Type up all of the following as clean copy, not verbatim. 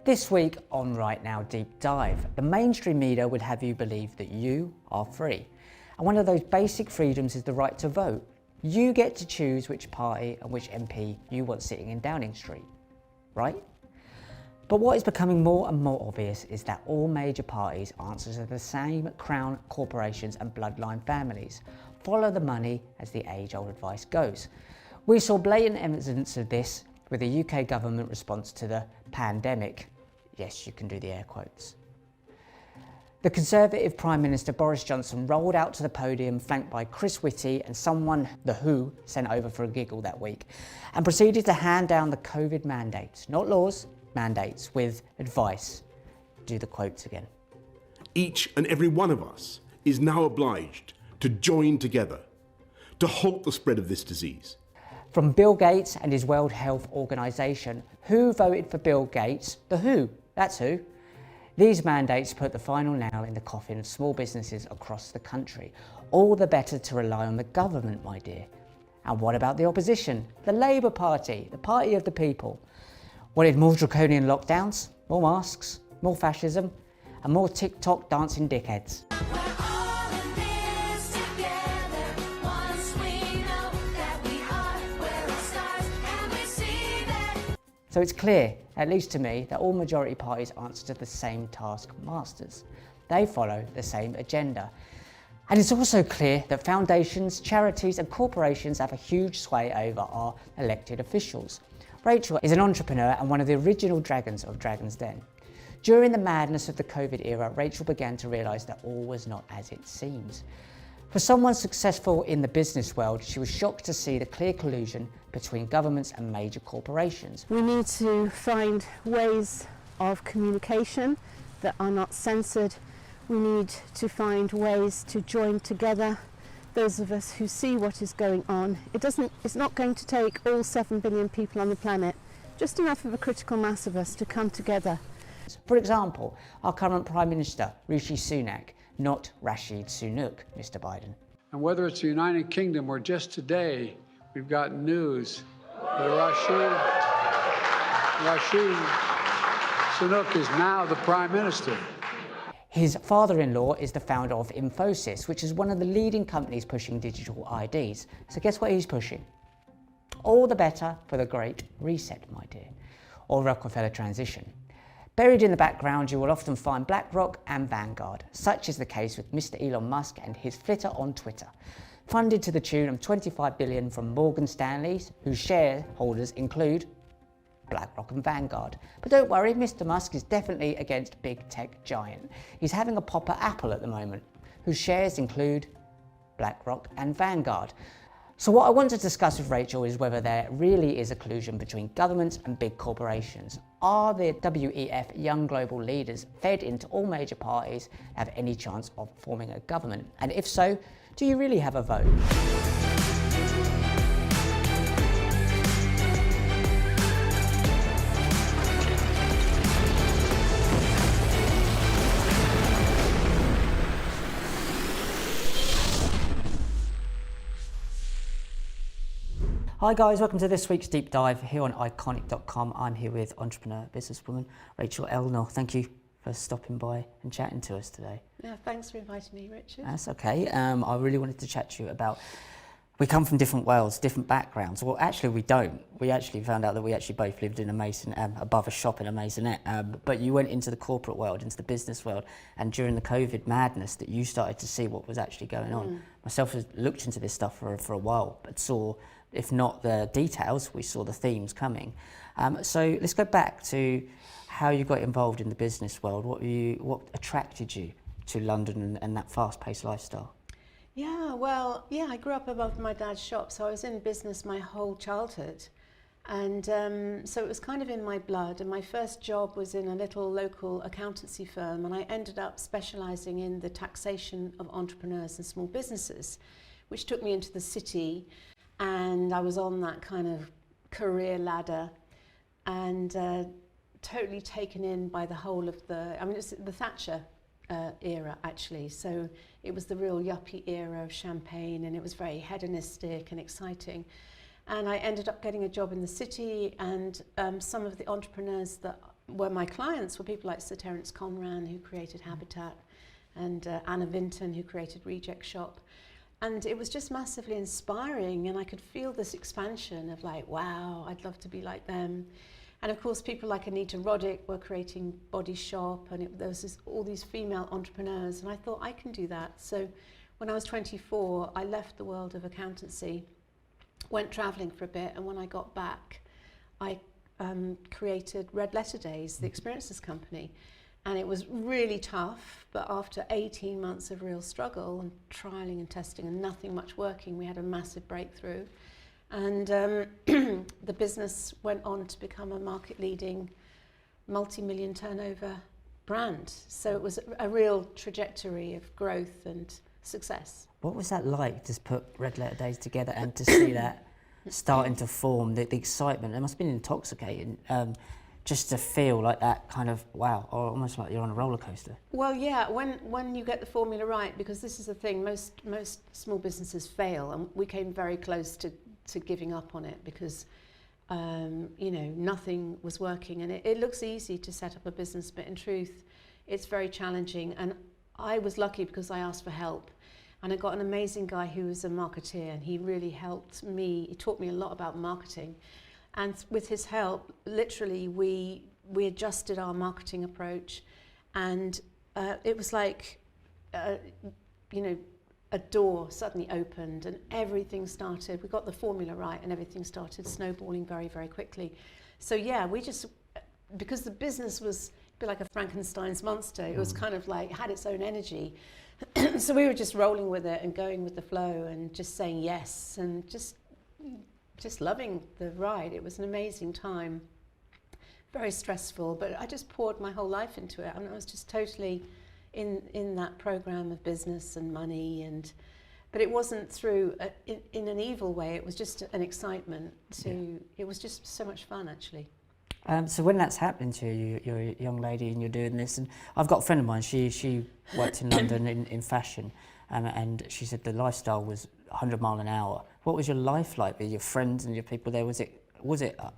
This week on Right Now Deep Dive, the mainstream media would have you believe that you are free. And one of those basic freedoms is the right to vote. You get to choose which party and which MP you want sitting in Downing Street, right? But what is becoming more and more obvious is that all major parties answer to the same crown corporations and bloodline families. Follow the money, as the age-old advice goes. We saw blatant evidence of this with the UK government response to the pandemic. Yes, you can do the air quotes. The Conservative Prime Minister Boris Johnson rolled out to the podium flanked by Chris Whitty and someone The Who sent over for a giggle that week, and proceeded to hand down the COVID mandates, not laws, mandates, with advice. Do the quotes again. Each and every one of us is now obliged to join together to halt the spread of this disease. From Bill Gates and his World Health Organization, who voted for Bill Gates? The Who, that's who. These mandates put the final nail in the coffin of small businesses across the country. All the better to rely on the government, my dear. And what about the opposition? The Labour Party, the party of the people. Wanted more draconian lockdowns, more masks, more fascism, and more TikTok dancing dickheads. So it's clear, at least to me, that all majority parties answer to the same taskmasters. They follow the same agenda. And it's also clear that foundations, charities and corporations have a huge sway over our elected officials. Rachel is an entrepreneur and one of the original dragons of Dragon's Den. During the madness of the COVID era, Rachel began to realise that all was not as it seems. For someone successful in the business world, she was shocked to see the clear collusion between governments and major corporations. We need to find ways of communication that are not censored. We need to find ways to join together those of us who see what is going on. It's not going to take all 7 billion people on the planet, just enough of a critical mass of us to come together. For example, our current Prime Minister, Rishi Sunak, not Rashid Sunak, Mr. Biden. And whether it's the United Kingdom or just today, we've got news that Rashid Sunak is now the Prime Minister. His father-in-law is the founder of Infosys, which is one of the leading companies pushing digital IDs. So guess what he's pushing? All the better for the Great Reset, my dear, or Rockefeller transition. Buried in the background, you will often find BlackRock and Vanguard. Such is the case with Mr. Elon Musk and his flitter on Twitter. Funded to the tune of $25 billion from Morgan Stanley, whose shareholders include BlackRock and Vanguard. But don't worry, Mr. Musk is definitely against big tech giant. He's having a pop at Apple at the moment, whose shares include BlackRock and Vanguard. So what I want to discuss with Rachel is whether there really is a collusion between governments and big corporations. Are the WEF young global leaders fed into all major parties have any chance of forming a government? And if so, do you really have a vote? Hi guys, welcome to this week's Deep Dive here on IckonicTV. I'm here with entrepreneur, businesswoman Rachel Elnaugh. Thank you for stopping by and chatting to us today. Yeah, thanks for inviting me, Richard. That's okay. I really wanted to chat to you about, we come from different worlds, different backgrounds. Well, actually we don't. We actually found out that we actually both lived in a mason, above a shop in a maisonette. But you went into the corporate world, into the business world, and during the COVID madness that you started to see what was actually going on. Myself has looked into this stuff for a while, but saw, if not the details, we saw the themes coming. So let's go back to how you got involved in the business world. What attracted you to London and that fast-paced lifestyle? Yeah, well, I grew up above my dad's shop, so I was in business my whole childhood. And so it was kind of in my blood. And my first job was in a little local accountancy firm, and I ended up specialising in the taxation of entrepreneurs and small businesses, which took me into the city. And I was on that kind of career ladder and totally taken in by the whole of it's the Thatcher era actually. So it was the real yuppie era of champagne, and it was very hedonistic and exciting. And I ended up getting a job in the city, and some of the entrepreneurs that were my clients were people like Sir Terence Conran, who created Habitat, and Anna Vinton, who created Reject Shop. And it was just massively inspiring, and I could feel this expansion of like, wow, I'd love to be like them. And of course, people like Anita Roddick were creating Body Shop, and there was all these female entrepreneurs, and I thought, I can do that. So when I was 24, I left the world of accountancy, went traveling for a bit, and when I got back, I created Red Letter Days, the experiences company. And it was really tough, but after 18 months of real struggle and trialing and testing and nothing much working, we had a massive breakthrough. And the business went on to become a market-leading, multi-million turnover brand. So it was a real trajectory of growth and success. What was that like, to put Red Letter Days together and to see that starting to form, the excitement? It must have been intoxicating. Just to feel like that kind of, wow, or almost like you're on a roller coaster. Well, yeah, when you get the formula right, because this is the thing, most small businesses fail, and we came very close to giving up on it because, you know, nothing was working. And it looks easy to set up a business, but in truth, it's very challenging. And I was lucky because I asked for help. And I got an amazing guy who was a marketeer, and he really helped me. He taught me a lot about marketing. And with his help, literally, we adjusted our marketing approach, and it was like, you know, a door suddenly opened, and everything started. We got the formula right, and everything started snowballing very, very quickly. So yeah, we just, because the business was a bit like a Frankenstein's monster, it was kind of like had its own energy. So we were just rolling with it and going with the flow and just saying yes and just loving the ride. It was an amazing time, very stressful, but I just poured my whole life into it. I mean, I was just totally in that program of business and money, but it wasn't through in an evil way. It was just an excitement it was just so much fun, actually. So when that's happening to you, you're a young lady and you're doing this, and I've got a friend of mine, she worked in London in fashion, and she said the lifestyle was 100 mile an hour. What was your life like with your friends and your people there? Was it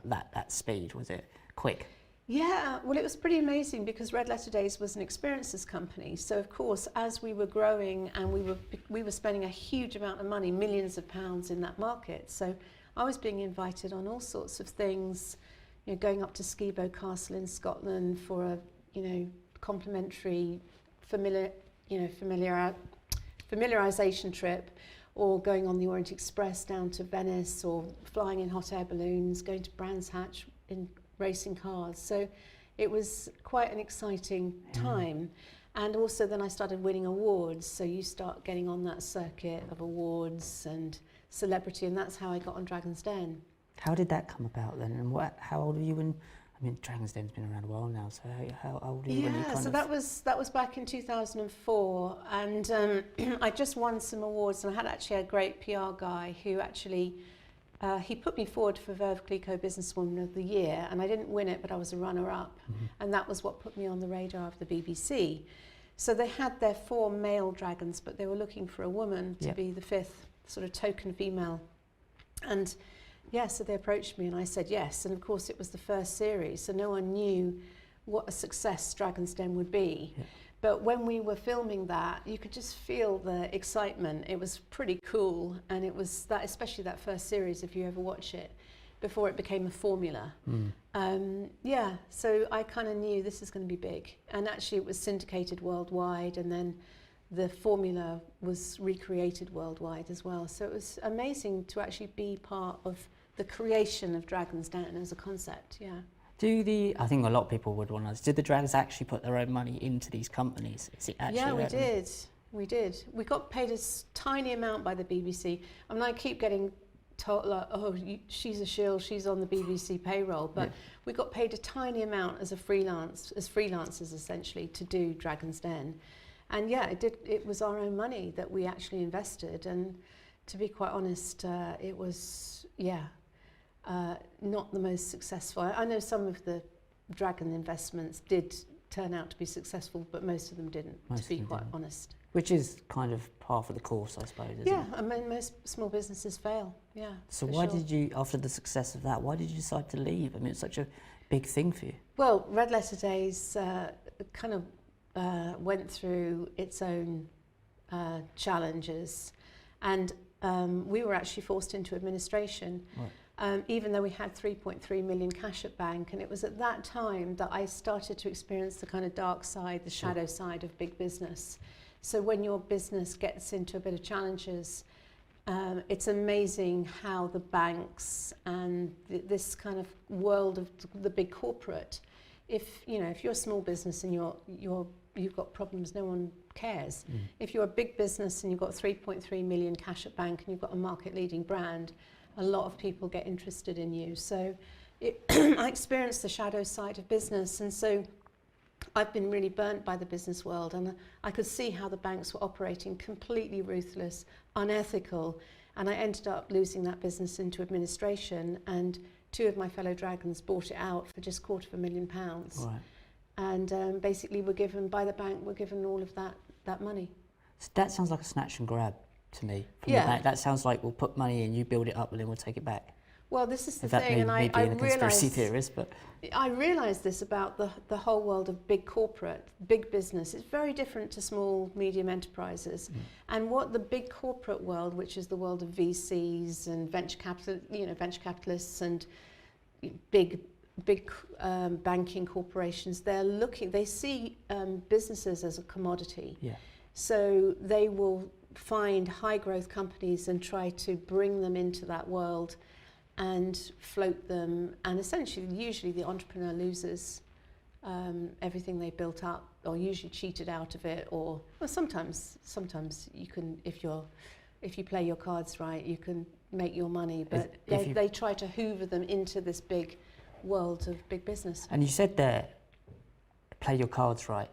that speed? Was it quick? Yeah, well, it was pretty amazing because Red Letter Days was an experiences company. So of course, as we were growing and we were spending a huge amount of money, millions of pounds in that market. So I was being invited on all sorts of things, you know, going up to Skibo Castle in Scotland for a, you know, complimentary familiarization trip, or going on the Orient Express down to Venice, or flying in hot air balloons, going to Brands Hatch in racing cars. So it was quite an exciting time. And also then I started winning awards. So you start getting on that circuit of awards and celebrity, and that's how I got on Dragon's Den. How did that come about then? And how old were you when, I mean, Dragon's Den's been around a while now, so how old were you when you kind of... that was back in 2004, and I just won some awards, and I had actually a great PR guy who actually, he put me forward for Veuve Clicquot Businesswoman of the Year, and I didn't win it, but I was a runner-up, and that was what put me on the radar of the BBC. So they had their 4 male dragons, but they were looking for a woman to be the 5th sort of token female. And yeah, so they approached me and I said yes. And of course it was the first series, so no one knew what a success Dragon's Den would be. Yeah. But when we were filming that, you could just feel the excitement. It was pretty cool. And it was that, especially that first series, if you ever watch it, before it became a formula. Yeah, so I kind of knew this is going to be big. And actually it was syndicated worldwide, and then the formula was recreated worldwide as well. So it was amazing to actually be part of the creation of Dragon's Den as a concept, yeah. I think a lot of people would want to know, did the dragons actually put their own money into these companies? Is it actually we did. We got paid a tiny amount by the BBC. I mean, I keep getting told, like, oh, she's a shill, she's on the BBC payroll, but we got paid a tiny amount as freelancers essentially, to do Dragon's Den. And yeah, it was our own money that we actually invested, and to be quite honest, it was, not the most successful. I know some of the dragon investments did turn out to be successful, but most of them didn't, to be quite honest. Which is kind of par for the course, I suppose, isn't it? I mean, most small businesses fail, yeah. So why did you, after the success of that, why did you decide to leave? I mean, it's such a big thing for you? Well, Red Letter Days kind of went through its own challenges, and we were actually forced into administration. Right. Even though we had 3.3 million cash at bank, and it was at that time that I started to experience the kind of dark side, the shadow side of big business. So when your business gets into a bit of challenges, it's amazing how the banks and this kind of world of the big corporate, if you're a small business and you've got problems, no one cares. If you're a big business and you've got 3.3 million cash at bank and you've got a market leading brand, a lot of people get interested in you. So I experienced the shadow side of business, and so I've been really burnt by the business world, and I could see how the banks were operating completely ruthless, unethical, and I ended up losing that business into administration, and 2 of my fellow dragons bought it out for just £250,000. Right. And basically we're given all of that money. So that sounds like a snatch and grab to me from Yeah. the bank. That sounds like we'll put money in, you build it up, and then we'll take it back. Well, this is the If that thing, and me I being a conspiracy realised theorist, but I realised this about the whole world of big corporate, big business. It's very different to small, medium enterprises. And what the big corporate world, which is the world of VCs and venture capitalists and big banking corporations, they see businesses as a commodity. yeah. So they will find high growth companies and try to bring them into that world and float them, and essentially usually the entrepreneur loses everything they built up, or usually cheated out of it, or well, sometimes you can, if you play your cards right, you can make your money, but they try to hoover them into this big world of big business. And you said there, play your cards right,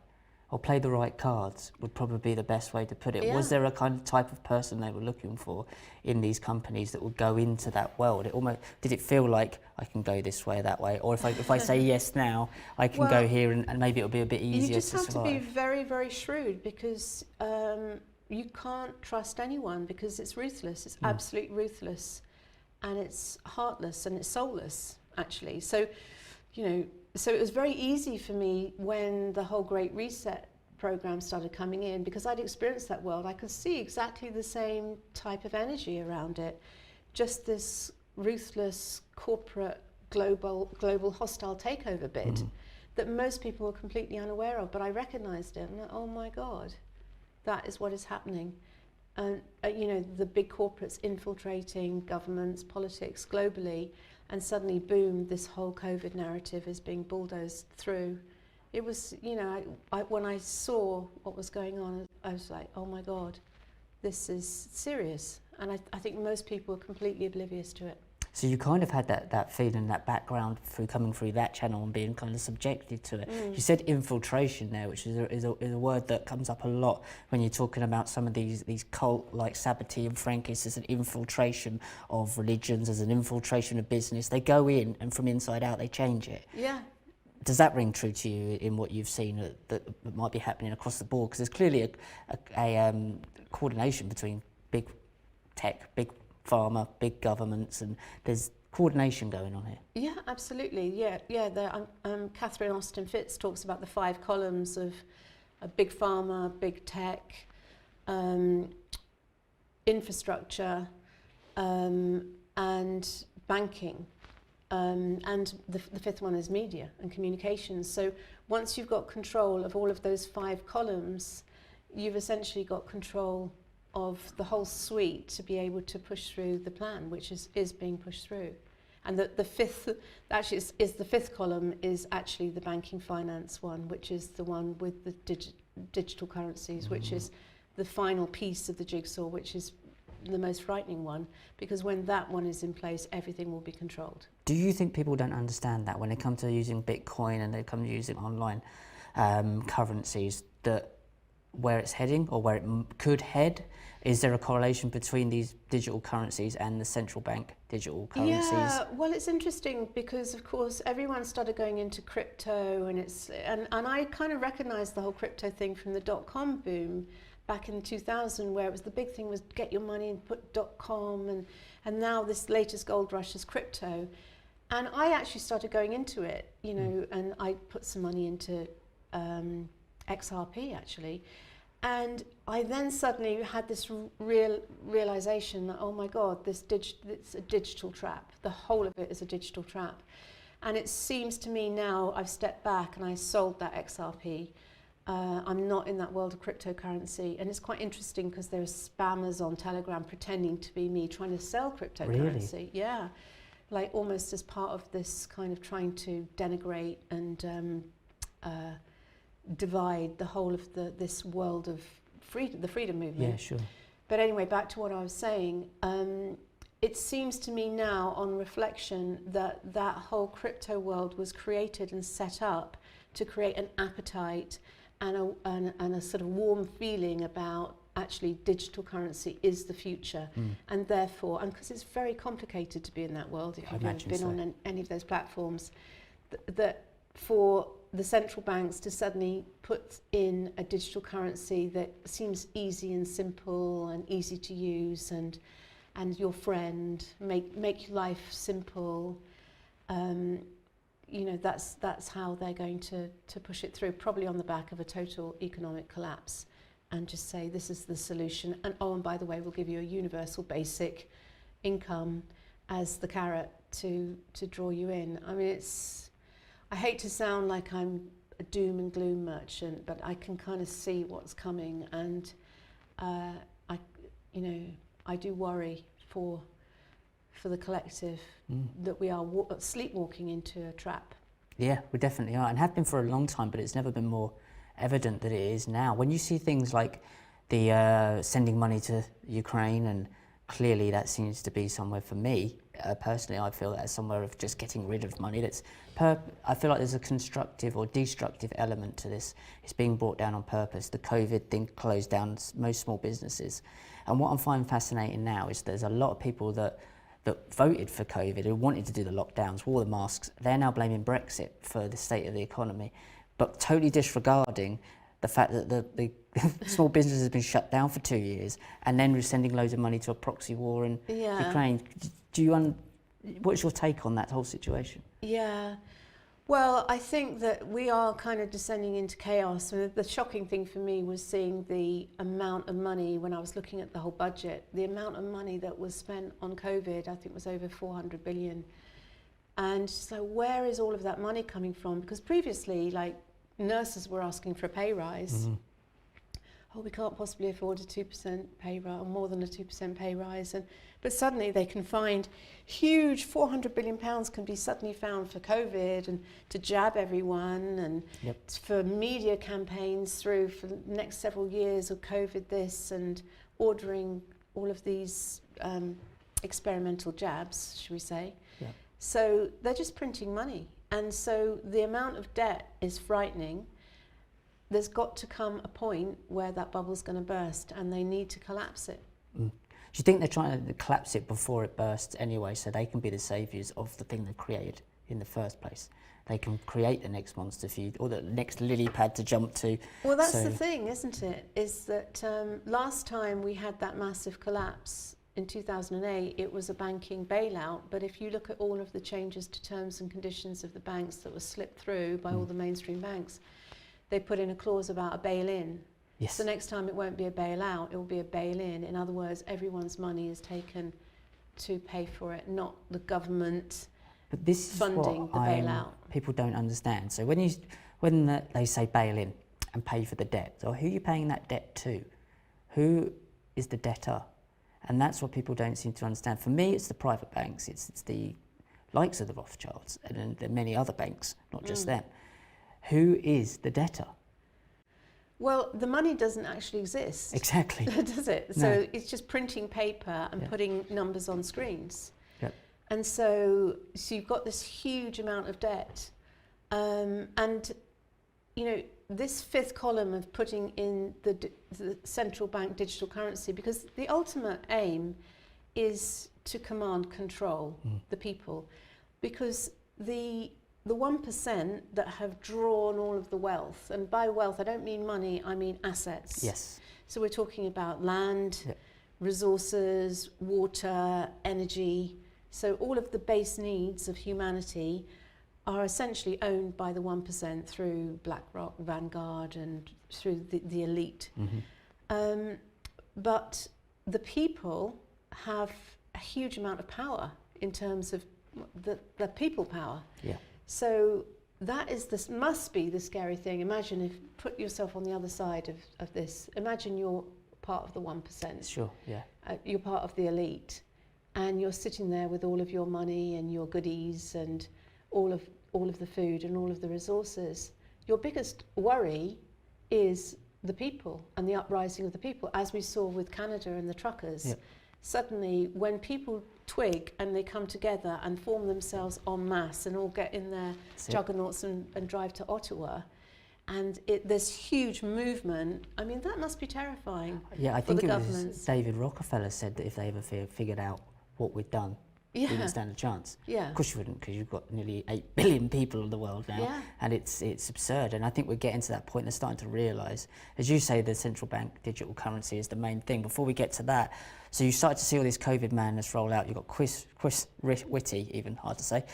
or play the right cards would probably be the best way to put it. Yeah. Was there a kind of type of person they were looking for in these companies that would go into that world? Did it feel like I can go this way or that way, or if I say yes now, I can go here and maybe it'll be a bit easier to You just have survive? to be very, very shrewd, because you can't trust anyone, because it's ruthless. It's absolutely ruthless, and it's heartless, and it's soulless, actually. So, so it was very easy for me when the whole Great Reset program started coming in, because I'd experienced that world. I could see exactly the same type of energy around it, just this ruthless corporate global hostile takeover bid that most people were completely unaware of, but I recognized it. I'm like, oh my God, that is what is happening. And the big corporates infiltrating governments, politics globally, and suddenly, boom, this whole COVID narrative is being bulldozed through. It was, when I saw what was going on, I was like, oh my God, this is serious. And I think most people are completely oblivious to it. So you kind of had that feeling, that background through coming through that channel and being kind of subjected to it. You said infiltration there, which is a word that comes up a lot when you're talking about some of these cult like Sabbaty and Frankists. As an infiltration of religions, as an infiltration of business. They go in and from inside out they change it. Yeah. Does that ring true to you in what you've seen that might be happening across the board? Because there's clearly a coordination between big tech, big pharma, big governments, and there's coordination going on here. Yeah, absolutely. Yeah. Catherine Austin Fitz talks about the 5 columns of big pharma, big tech, infrastructure, and banking. And the 5th one is media and communications. So once you've got control of all of those 5 columns, you've essentially got control of the whole suite to be able to push through the plan, which is being pushed through. And the 5th, actually is the 5th column is actually the banking finance one, which is the one with the digital currencies, which is the final piece of the jigsaw, which is the most frightening one, because when that one is in place, everything will be controlled. Do you think people don't understand that when they come to using Bitcoin and they come to using online currencies, that where it's heading or where it could head? Is there a correlation between these digital currencies and the central bank digital currencies? Yeah, well, it's interesting because, of course, everyone started going into crypto, and I kind of recognized the whole crypto thing from the .com boom back in 2000, where it was the big thing was get your money and put .com, and now this latest gold rush is crypto. And I actually started going into it, you know, and I put some money into XRP actually. And I then suddenly had this realization that, oh my God, it's a digital trap. The whole of it is a digital trap. And it seems to me now I've stepped back and I sold that XRP. I'm not in that world of cryptocurrency. And it's quite interesting because there are spammers on Telegram pretending to be me trying to sell cryptocurrency. Really? Yeah. Like almost as part of this kind of trying to denigrate and divide the whole of this world of freedom, the freedom movement. Yeah, sure. But anyway, back to what I was saying. It seems to me now, on reflection, that that whole crypto world was created and set up to create an appetite and a sort of warm feeling about actually digital currency is the future. And therefore, and because it's very complicated to be in that world, if you've ever been on any of those platforms, that for the central banks to suddenly put in a digital currency that seems easy and simple and easy to use and your friend, make life simple, you know, that's how they're going to push it through, probably on the back of a total economic collapse, and just say this is the solution. And oh, and by the way, we'll give you a universal basic income as the carrot to draw you in. I mean, I hate to sound like I'm a doom and gloom merchant, but I can kind of see what's coming, and I do worry for the collective that we are sleepwalking into a trap. Yeah, we definitely are, and have been for a long time, but it's never been more evident that it is now. When you see things like the sending money to Ukraine, and clearly that seems to be somewhere, for me personally, I feel that's somewhere of just getting rid of money. I feel like there's a constructive or destructive element to this. It's being brought down on purpose. The COVID thing closed down most small businesses. And what I'm finding fascinating now is there's a lot of people that voted for COVID, who wanted to do the lockdowns, wore the masks. They're now blaming Brexit for the state of the economy, but totally disregarding the fact that the small business has been shut down for 2 years, and then we're sending loads of money to a proxy war in Ukraine. What's your take on that whole situation? Yeah. Well, I think that we are kind of descending into chaos. And the shocking thing for me was seeing the amount of money, when I was looking at the whole budget, the amount of money that was spent on COVID, I think was over 400 billion. And so where is all of that money coming from? Because previously, like, nurses were asking for a pay rise. Oh, we can't possibly afford a 2% pay rise, or more than a 2% pay rise. But suddenly they can find huge £400 billion can be suddenly found for COVID and to jab everyone, and for media campaigns through for the next several years of COVID this, and ordering all of these experimental jabs, should we say. Yeah. So they're just printing money. And so the amount of debt is frightening. There's got to come a point where that bubble's going to burst, and they need to collapse it. Do you think they're trying to collapse it before it bursts anyway, so they can be the saviours of the thing they created in the first place? They can create the next monster feud, or the next lily pad to jump to. Well, that's the thing, isn't it? Is that last time we had that massive collapse in 2008, it was a banking bailout. But if you look at all of the changes to terms and conditions of the banks that were slipped through by all the mainstream banks, they put in a clause about a bail-in. Yes. So next time it won't be a bailout, it will be a bail-in. In other words, everyone's money is taken to pay for it, not the government funding the bailout. People don't understand. So when they say bail-in and pay for the debt, so who are you paying that debt to? Who is the debtor? And that's what people don't seem to understand. For me, it's the private banks. It's the likes of the Rothschilds and the many other banks, not just them. Who is the debtor? Well, the money doesn't actually exist. Exactly. Does it? So it's just printing paper and putting numbers on screens. Yep. And so you've got this huge amount of debt. And, you know, this fifth column of putting in the central bank digital currency, because the ultimate aim is to command control the people, because the 1% that have drawn all of the wealth, and by wealth I don't mean money, I mean assets. Yes. So we're talking about land, resources, water, energy, So all of the base needs of humanity are essentially owned by the 1% through BlackRock, Vanguard, and through the elite. But the people have a huge amount of power in terms of the people power. Yeah. So that is this must be the scary thing. Imagine if put yourself on the other side of this. Imagine you're part of the 1%. Sure. Yeah. You're part of the elite, and you're sitting there with all of your money and your goodies and all of the food and all of the resources. Your biggest worry is the people and the uprising of the people, as we saw with Canada and the truckers. Yep. Suddenly, when people twig and they come together and form themselves en masse and all get in their juggernauts and drive to Ottawa, and this huge movement, I mean, that must be terrifying. Yeah, I think for the it was governments. David Rockefeller said that if they ever figured out what we'd done, we didn't stand a chance. Yeah. Of course you wouldn't, because you've got nearly 8 billion people in the world now, Yeah. and it's absurd. And I think we're getting to that point. They're starting to realise, as you say, the central bank digital currency is the main thing. Before we get to that, so you start to see all this COVID madness roll out. You've got Chris Whitty, even hard to say,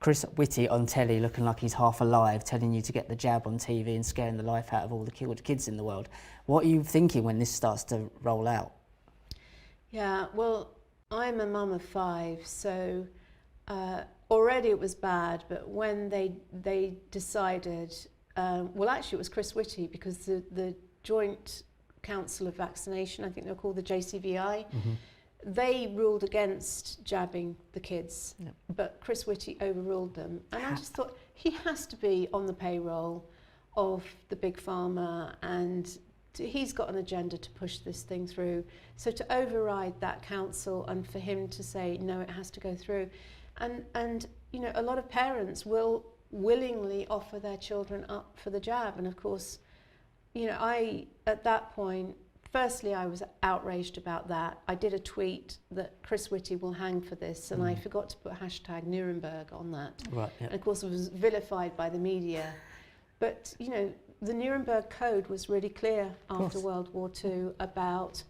Chris Whitty on telly looking like he's half alive, telling you to get the jab on TV and scaring the life out of all the killed kids in the world. What are you thinking when this starts to roll out? Yeah, well, I'm a mum of 5, so already it was bad, but when they decided, well, actually it was Chris Whitty, because the Joint Council of Vaccination, I think they were called the JCVI, they ruled against jabbing the kids, but Chris Whitty overruled them. And I just thought, he has to be on the payroll of the big pharma, and he's got an agenda to push this thing through. So to override that council and for him to say, no, it has to go through. And you know, a lot of parents will willingly offer their children up for the jab. And of course, you know, at that point, firstly, I was outraged about that. I did a tweet that Chris Whitty will hang for this, and I forgot to put hashtag Nuremberg on that. Right, yeah. And of course, it was vilified by the media. But, you know, the Nuremberg Code was really clear after World War II about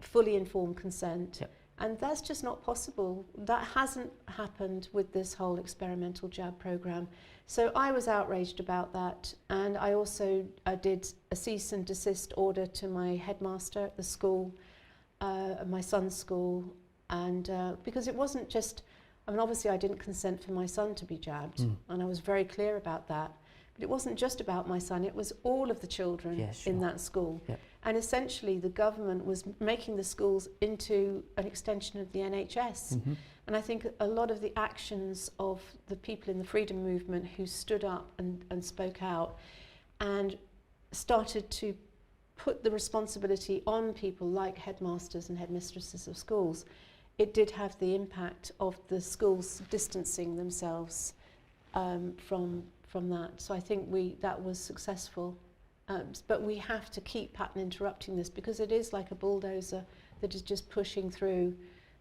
fully informed consent. Yep. And that's just not possible. That hasn't happened with this whole experimental jab program. So I was outraged about that. And I also did a cease and desist order to my headmaster at the school, my son's school. And because it wasn't just, I mean, obviously I didn't consent for my son to be jabbed. And I was very clear about that. But it wasn't just about my son, it was all of the children in that school. Yep. And essentially the government was making the schools into an extension of the NHS. And I think a lot of the actions of the people in the freedom movement who stood up and spoke out and started to put the responsibility on people like headmasters and headmistresses of schools, it did have the impact of the schools distancing themselves from that. So I think that was successful. But we have to keep pattern interrupting this, because it is like a bulldozer that is just pushing through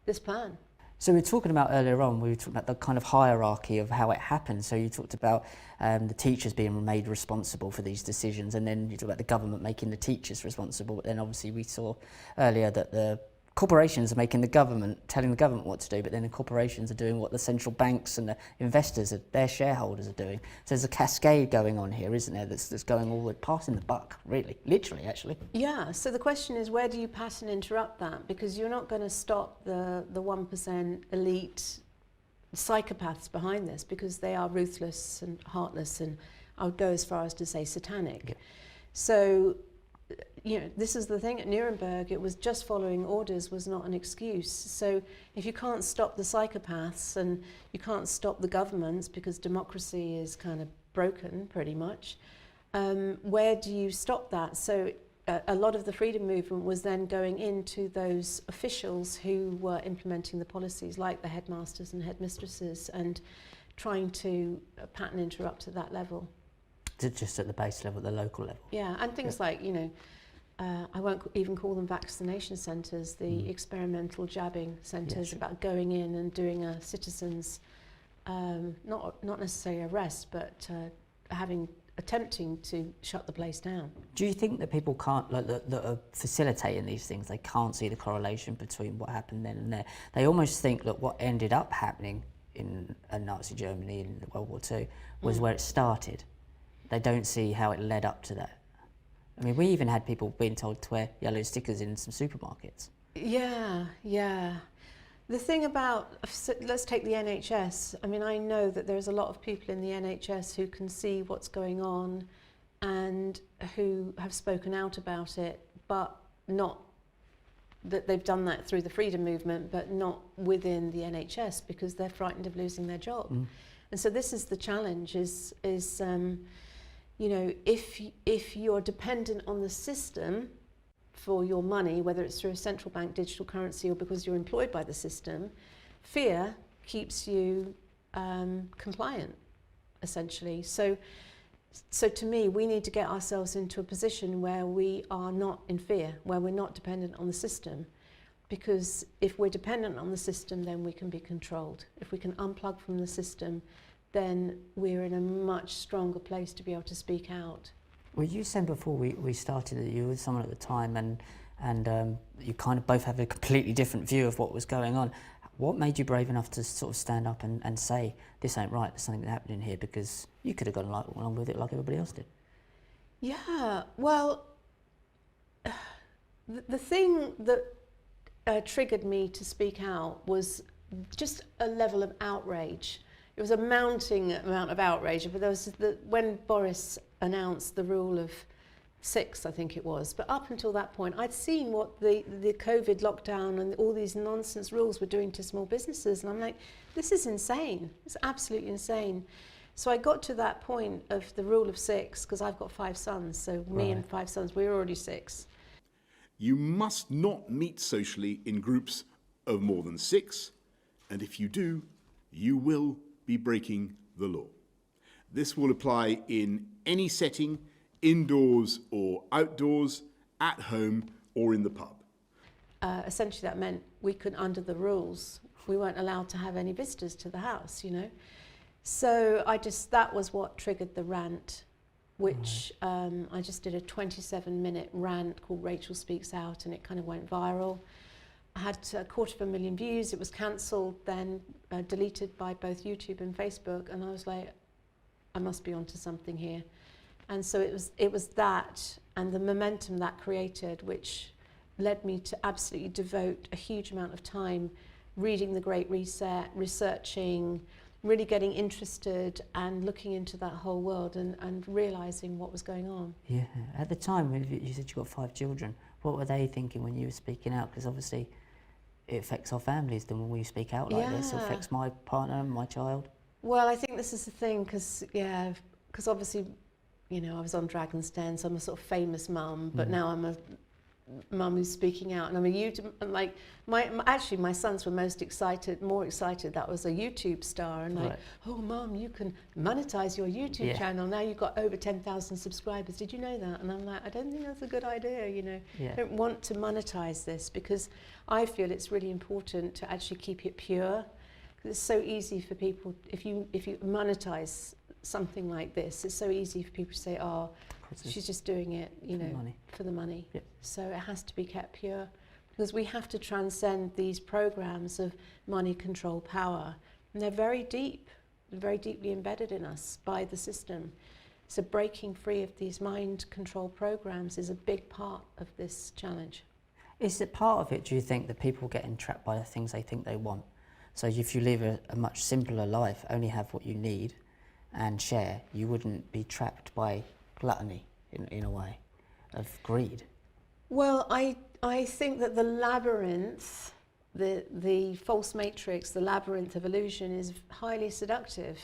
this plan. So we were talking about earlier on, we were talking about the kind of hierarchy of how it happened. So you talked about the teachers being made responsible for these decisions, and then you talked about the government making the teachers responsible. But then obviously we saw earlier that the corporations are making telling the government what to do, but then the corporations are doing what the central banks and the investors, their shareholders, are doing. So there's a cascade going on here, isn't there, that's going all the way, passing the buck, really, literally, actually. Yeah, so the question is, where do you pattern interrupt that? Because you're not going to stop the 1% elite psychopaths behind this, because they are ruthless and heartless, and I would go as far as to say satanic. Yeah. So, you know, this is the thing at Nuremberg, it was just following orders was not an excuse. So if you can't stop the psychopaths and you can't stop the governments, because democracy is kind of broken pretty much, where do you stop that? So a lot of the freedom movement was then going into those officials who were implementing the policies, like the headmasters and headmistresses, and trying to pattern interrupt at that level. Just at the base level, the local level. Yeah, and things like, you know, I won't even call them vaccination centres, the experimental jabbing centres, about going in and doing a citizen's, not necessarily arrest, but having attempting to shut the place down. Do you think that people can't, like, that are facilitating these things, they can't see the correlation between what happened then and there? They almost think that what ended up happening in Nazi Germany in World War II was where it started. They don't see how it led up to that. I mean, we even had people being told to wear yellow stickers in some supermarkets. Yeah, yeah. The thing about, let's take the NHS. I mean, I know that there's a lot of people in the NHS who can see what's going on and who have spoken out about it, but not that they've done that through the freedom movement, but not within the NHS because they're frightened of losing their job. And so this is the challenge: is you know, if you're dependent on the system for your money, whether it's through a central bank digital currency or because you're employed by the system, fear keeps you compliant, essentially. So to me, we need to get ourselves into a position where we are not in fear, where we're not dependent on the system. Because if we're dependent on the system, then we can be controlled. If we can unplug from the system, then we're in a much stronger place to be able to speak out. Well, you said before we started that you were with someone at the time and you kind of both have a completely different view of what was going on. What made you brave enough to sort of stand up and say, this ain't right, there's something happening here? Because you could have gone along with it like everybody else did. Yeah, well, the thing that triggered me to speak out was just a level of outrage. It was a mounting amount of outrage, but there was when Boris announced the rule of 6, I think it was, but up until that point I'd seen what the COVID lockdown and all these nonsense rules were doing to small businesses, and I'm like, this is insane, it's absolutely insane. So I got to that point of the rule of 6, because I've got 5 sons, so me and 5 sons, we were already 6. You must not meet socially in groups of more than 6, and if you do, you will be breaking the law. This will apply in any setting, indoors or outdoors, at home or in the pub. Essentially that meant we could, under the rules, we weren't allowed to have any visitors to the house, you know. So that was what triggered the rant, which I just did a 27-minute rant called Rachel Speaks Out, and it kind of went viral. I had 250,000 views. It was cancelled, then deleted by both YouTube and Facebook, and I was like, I must be onto something here. And so it was that and the momentum that created which led me to absolutely devote a huge amount of time reading The Great Reset, researching, really getting interested and looking into that whole world and realising what was going on. Yeah, at the time you said you got 5 children, what were they thinking when you were speaking out? Because obviously it affects our families then when we speak out like this. It affects my partner and my child. Well, I think this is the thing, because obviously, you know, I was on Dragon's Den, so I'm a sort of famous mum, but now I'm a mum who's speaking out, and I'm a YouTube, like, actually my sons were more excited that was a YouTube star, and like, oh mum, you can monetize your YouTube channel, now you've got over 10,000 subscribers, did you know that? And I'm like, I don't think that's a good idea, you know. I don't want to monetize this, because I feel it's really important to actually keep it pure. It's so easy for people, if you monetize something like this, it's so easy for people to say, oh, she's just doing it, you know, for the money. Yep. So it has to be kept pure, because we have to transcend these programs of money, control, power, and they're very deep, very deeply embedded in us by the system. So breaking free of these mind control programs is a big part of this challenge. Is it part of it, do you think, that people get entrapped by the things they think they want? So if you live a much simpler life, only have what you need and share, you wouldn't be trapped by gluttony in a way of greed? Well, I think that the labyrinth, the false matrix, the labyrinth of illusion is highly seductive,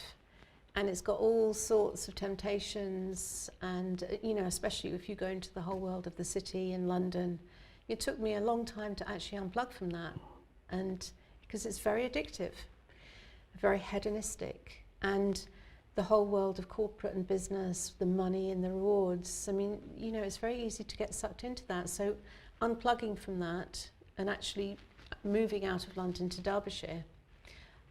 and it's got all sorts of temptations, and you know, especially if you go into the whole world of the city in London. It took me a long time to actually unplug from that, and because it's very addictive, very hedonistic, and the whole world of corporate and business, the money and the rewards. I mean, you know, it's very easy to get sucked into that. So unplugging from that and actually moving out of London to Derbyshire,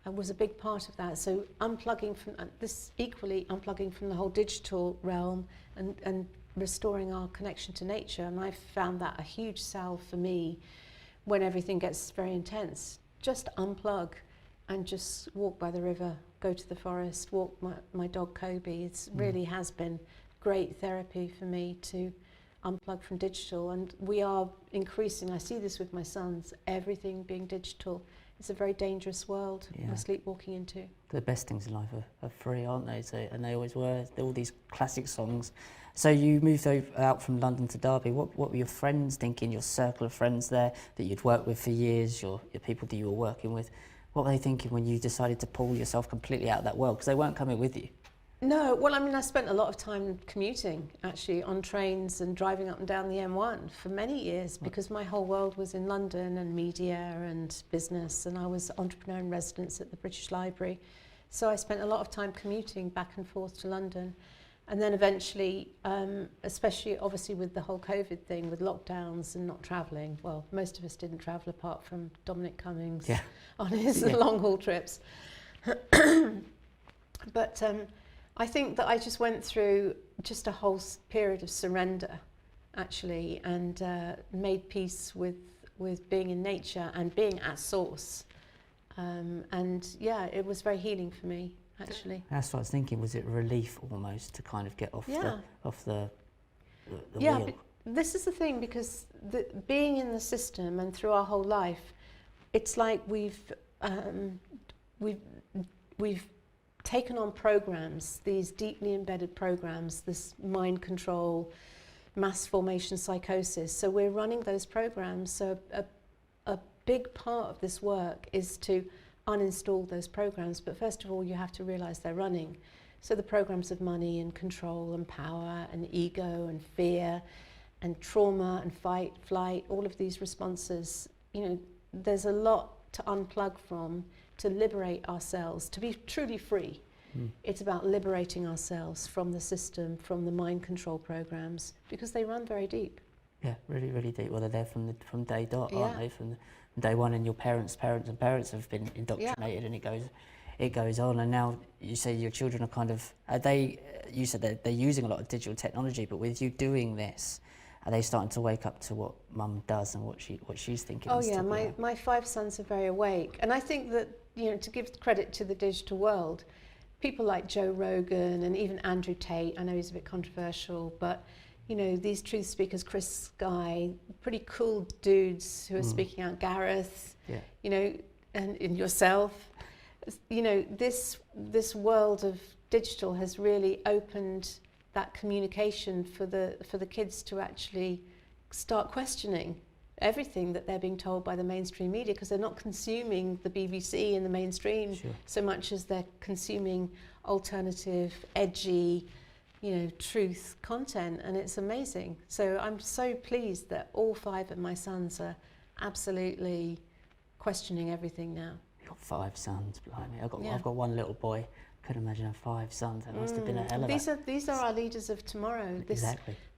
was a big part of that. So unplugging from unplugging from the whole digital realm and restoring our connection to nature. And I found that a huge salve for me when everything gets very intense. Just unplug and just walk by the river, go to the forest, walk my dog Kobe. It really has been great therapy for me to unplug from digital. And we are increasing, I see this with my sons, everything being digital. It's a very dangerous world we're sleepwalking into. The best things in life are free, aren't they? So, and they always were. All these classic songs. So you moved out from London to Derby. What were your friends thinking, your circle of friends there that you'd worked with for years, your people that you were working with? What were they thinking when you decided to pull yourself completely out of that world? Because they weren't coming with you. No, well, I mean, I spent a lot of time commuting, actually, on trains and driving up and down the M1 for many years, because my whole world was in London and media and business, and I was entrepreneur in residence at the British Library. So I spent a lot of time commuting back and forth to London. And then eventually, especially obviously with the whole COVID thing, with lockdowns and not travelling, well, most of us didn't travel apart from Dominic Cummings on his long haul trips. But I think that I just went through just a whole period of surrender, actually, and made peace with being in nature and being at source. And yeah, it was very healing for me, actually. That's what I was thinking. Was it relief almost to kind of get off the yeah, wheel? but this is the thing, because being in the system and through our whole life, it's like we've taken on programs, these deeply embedded programs, this mind control, mass formation psychosis. So we're running those programs. So a big part of this work is to uninstall those programs. But first of all, you have to realize they're running. So the programs of money and control and power and ego and fear and trauma and fight, flight, all of these responses, you know, there's a lot to unplug from, to liberate ourselves, to be truly free. It's about liberating ourselves from the system, from the mind control programs, because they run very deep. Yeah, really, really deep. Well, they're there from day dot, aren't they? From day one, and your parents have been indoctrinated, and it goes on. And now you say your children are kind of, you said that they're using a lot of digital technology, but with you doing this, are they starting to wake up to what Mum does and what she's thinking? Oh yeah, my 5 sons are very awake, and I think that, you know, to give credit to the digital world, people like Joe Rogan and even Andrew Tate, I know he's a bit controversial, but you know, these truth speakers, Chris Guy, pretty cool dudes who are speaking out, Gareth, you know, and yourself, you know, this world of digital has really opened that communication for the kids to actually start questioning everything that they're being told by the mainstream media, because they're not consuming the BBC and the mainstream so much as they're consuming alternative, edgy, you know, truth content, and it's amazing. So I'm so pleased that all 5 of my sons are absolutely questioning everything now. You've got 5 sons, blimey. I've got one little boy. Couldn't imagine having 5 sons. That must have been a hell of These are our leaders of tomorrow.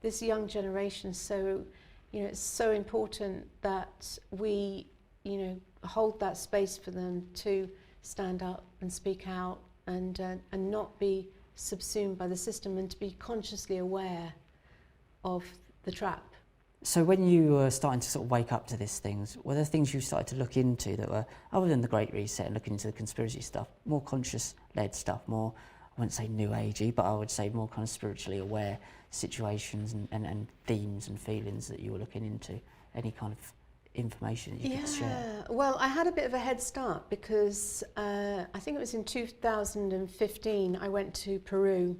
This young generation. So, you know, it's so important that we, you know, hold that space for them to stand up and speak out and not be subsumed by the system, and to be consciously aware of the trap. So when you were starting to sort of wake up to these things, were there things you started to look into that were, other than the Great Reset and looking into the conspiracy stuff, more conscious-led stuff, more, I wouldn't say new agey, but I would say more kind of spiritually aware situations and themes and feelings that you were looking into? Any kind of information that you could share? Well, I had a bit of a head start because I think it was in 2015 I went to Peru.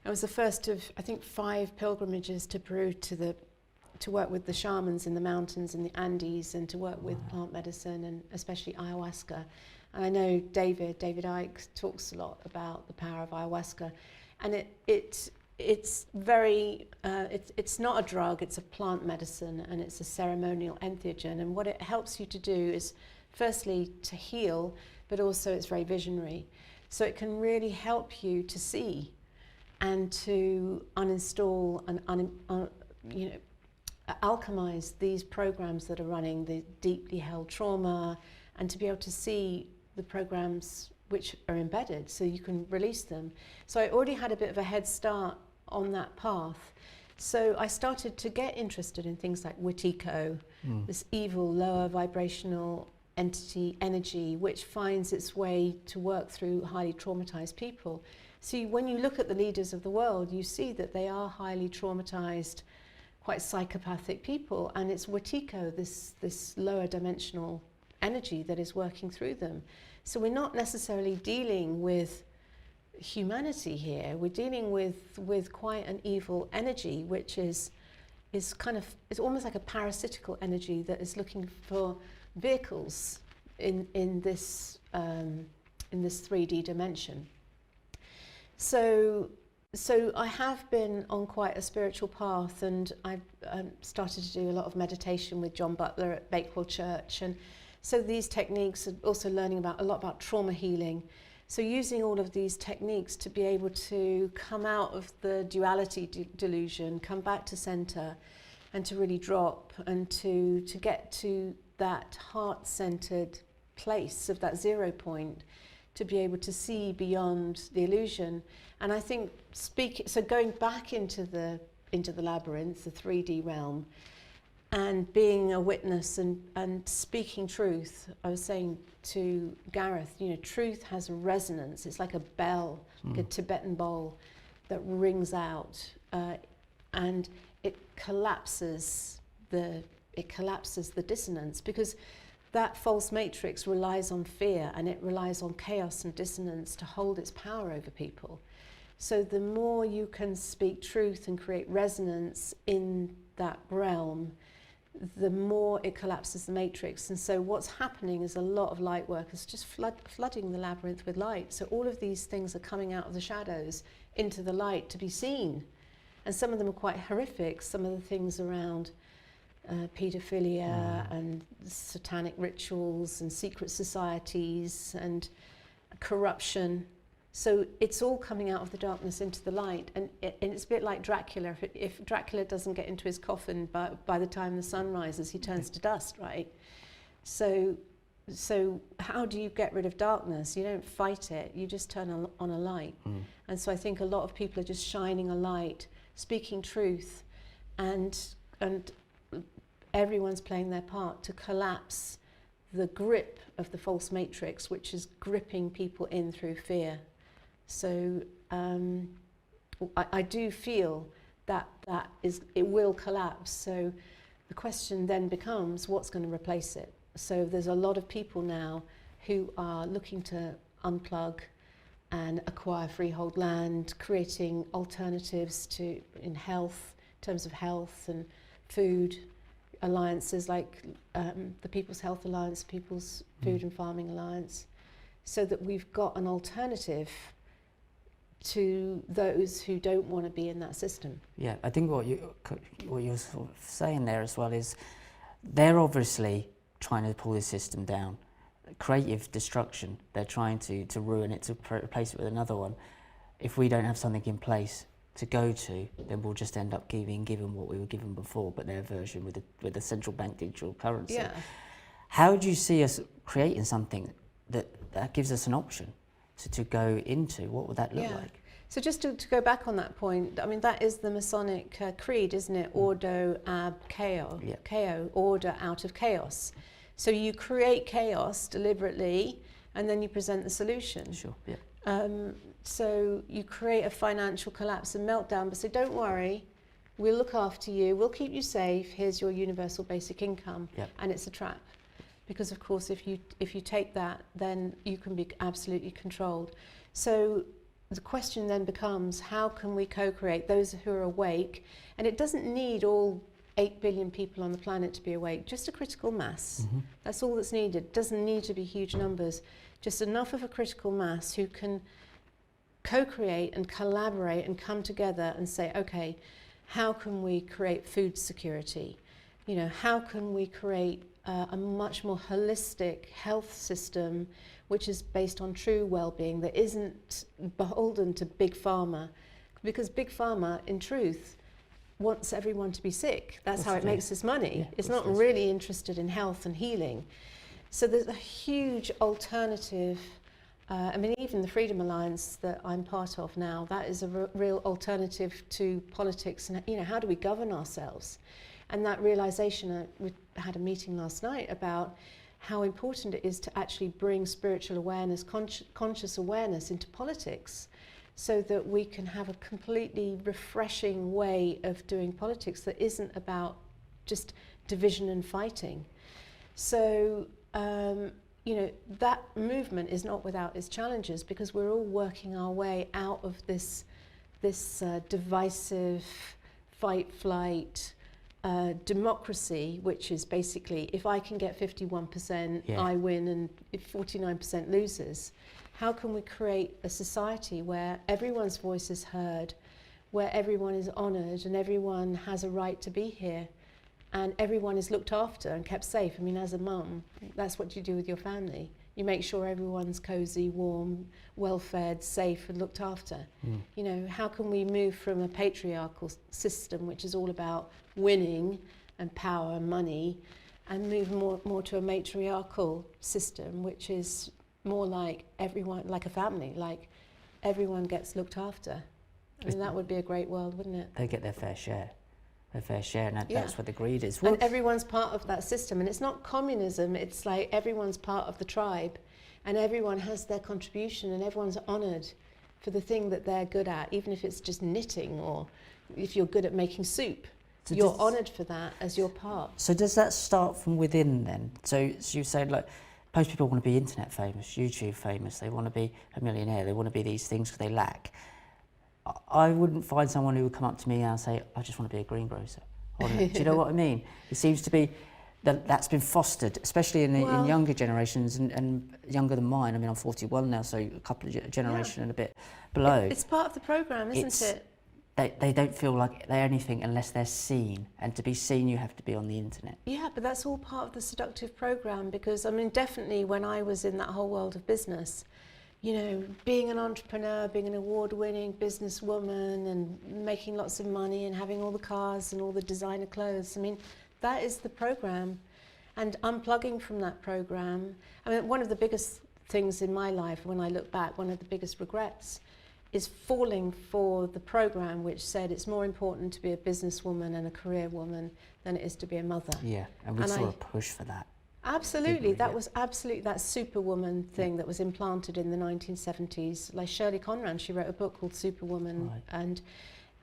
It was the first of, I think, 5 pilgrimages to Peru to work with the shamans in the mountains in the Andes, and to work with plant medicine and especially ayahuasca. And I know David Icke talks a lot about the power of ayahuasca, and it's very, it's not a drug, it's a plant medicine, and it's a ceremonial entheogen. And what it helps you to do is, firstly, to heal, but also it's very visionary. So it can really help you to see and to uninstall and you know, alchemize these programs that are running, the deeply held trauma, and to be able to see the programs which are embedded, so you can release them. So I already had a bit of a head start on that path. So I started to get interested in things like Witiko, this evil lower vibrational entity energy which finds its way to work through highly traumatized people. So when you look at the leaders of the world, you see that they are highly traumatized, quite psychopathic people, and it's Witiko, this lower dimensional energy that is working through them. So we're not necessarily dealing with humanity here, we're dealing with quite an evil energy, which is kind of, it's almost like a parasitical energy that is looking for vehicles in this 3D dimension. So I have been on quite a spiritual path, and I started to do a lot of meditation with John Butler at Bakewell Church, and so these techniques, and also learning a lot about trauma healing. So using all of these techniques to be able to come out of the duality delusion, come back to center, and to really drop, and to get to that heart-centered place of that 0 point, to be able to see beyond the illusion. And I think so going back into the labyrinth, the 3D realm, and being a witness and speaking truth. I was saying to Gareth, you know, truth has a resonance. It's like a bell, like a Tibetan bowl that rings out, and it collapses the dissonance, because that false matrix relies on fear, and it relies on chaos and dissonance to hold its power over people. So the more you can speak truth and create resonance in that realm, the more it collapses the matrix. And so what's happening is a lot of light workers just flooding the labyrinth with light. So all of these things are coming out of the shadows into the light to be seen. And some of them are quite horrific. Some of the things around paedophilia and satanic rituals and secret societies and corruption. So it's all coming out of the darkness into the light, and it's a bit like Dracula. If Dracula doesn't get into his coffin by the time the sun rises, he turns to dust, right? So how do you get rid of darkness? You don't fight it, you just turn on a light. And so I think a lot of people are just shining a light, speaking truth, and everyone's playing their part to collapse the grip of the false matrix, which is gripping people in through fear. So I do feel that it will collapse. So the question then becomes, what's going to replace it? So there's a lot of people now who are looking to unplug and acquire freehold land, creating alternatives in health, in terms of health and food, alliances like the People's Health Alliance, People's Food and Farming Alliance, so that we've got an alternative to those who don't want to be in that system. Yeah, I think what you're sort of saying there as well is they're obviously trying to pull the system down. Creative destruction, they're trying to ruin it, to replace it with another one. If we don't have something in place to go to, then we'll just end up given what we were given before, but their version with the central bank digital currency. Yeah. How do you see us creating something that gives us an option to go into? What would that look like? So just to go back on that point, I mean, that is the Masonic creed, isn't it? Ordo ab chaos, chaos, order out of chaos. So you create chaos deliberately, and then you present the solution. Sure, yeah. So you create a financial collapse and meltdown, but say, don't worry, we'll look after you, we'll keep you safe, here's your universal basic income. Yep. And it's a trap. Because of course, if you take that, then you can be absolutely controlled. So the question then becomes, how can we co-create, those who are awake? And it doesn't need all 8 billion people on the planet to be awake, just a critical mass. That's all that's needed. It doesn't need to be huge numbers, just enough of a critical mass who can co-create and collaborate and come together and say, okay, how can we create food security? You know, how can we create a much more holistic health system which is based on true well-being, that isn't beholden to big pharma, because big pharma, in truth, wants everyone to be sick. That's how it makes its money. Yeah, it's not really interested in health and healing. So there's a huge alternative. I mean, even the Freedom Alliance that I'm part of now, that is a real alternative to politics. And, you know, how do we govern ourselves? And that realization, we had a meeting last night about how important it is to actually bring spiritual awareness, conscious awareness into politics, so that we can have a completely refreshing way of doing politics that isn't about just division and fighting. So, you know, that movement is not without its challenges, because we're all working our way out of this divisive fight, flight, democracy, which is basically, if I can get 51%, I win, and if 49% loses. How can we create a society where everyone's voice is heard, where everyone is honoured and everyone has a right to be here, and everyone is looked after and kept safe? I mean, as a mum, that's what you do with your family. You make sure everyone's cosy, warm, well-fed, safe and looked after. You know, how can we move from a patriarchal system, which is all about winning and power and money, and move more to a matriarchal system, which is more like everyone, like a family, like everyone gets looked after? I mean, that would be a great world, wouldn't it? They get their fair share. And that's where the greed is. And everyone's part of that system, and it's not communism, it's like everyone's part of the tribe, and everyone has their contribution, and everyone's honoured for the thing that they're good at, even if it's just knitting, or if you're good at making soup. So you're honoured for that as your part. So does that start from within then? So you said, like, most people want to be internet famous, YouTube famous, they want to be a millionaire, they want to be these things because they lack. I wouldn't find someone who would come up to me and say, I just want to be a greengrocer. Do you know what I mean? It seems to be that's been fostered, especially in younger generations and younger than mine. I mean, I'm 41 now, so a couple of generations and a bit below. It's part of the programme, isn't it? They don't feel like they're anything unless they're seen. And to be seen, you have to be on the internet. Yeah, but that's all part of the seductive programme, because, I mean, definitely when I was in that whole world of business, you know, being an entrepreneur, being an award-winning businesswoman and making lots of money and having all the cars and all the designer clothes, I mean, that is the programme. And unplugging from that programme, I mean, one of the biggest things in my life, when I look back, one of the biggest regrets is falling for the programme which said it's more important to be a businesswoman and a career woman than it is to be a mother. Yeah, and we saw a push for that. Absolutely, that was absolutely that superwoman thing that was implanted in the 1970s. Like Shirley Conran, she wrote a book called Superwoman, and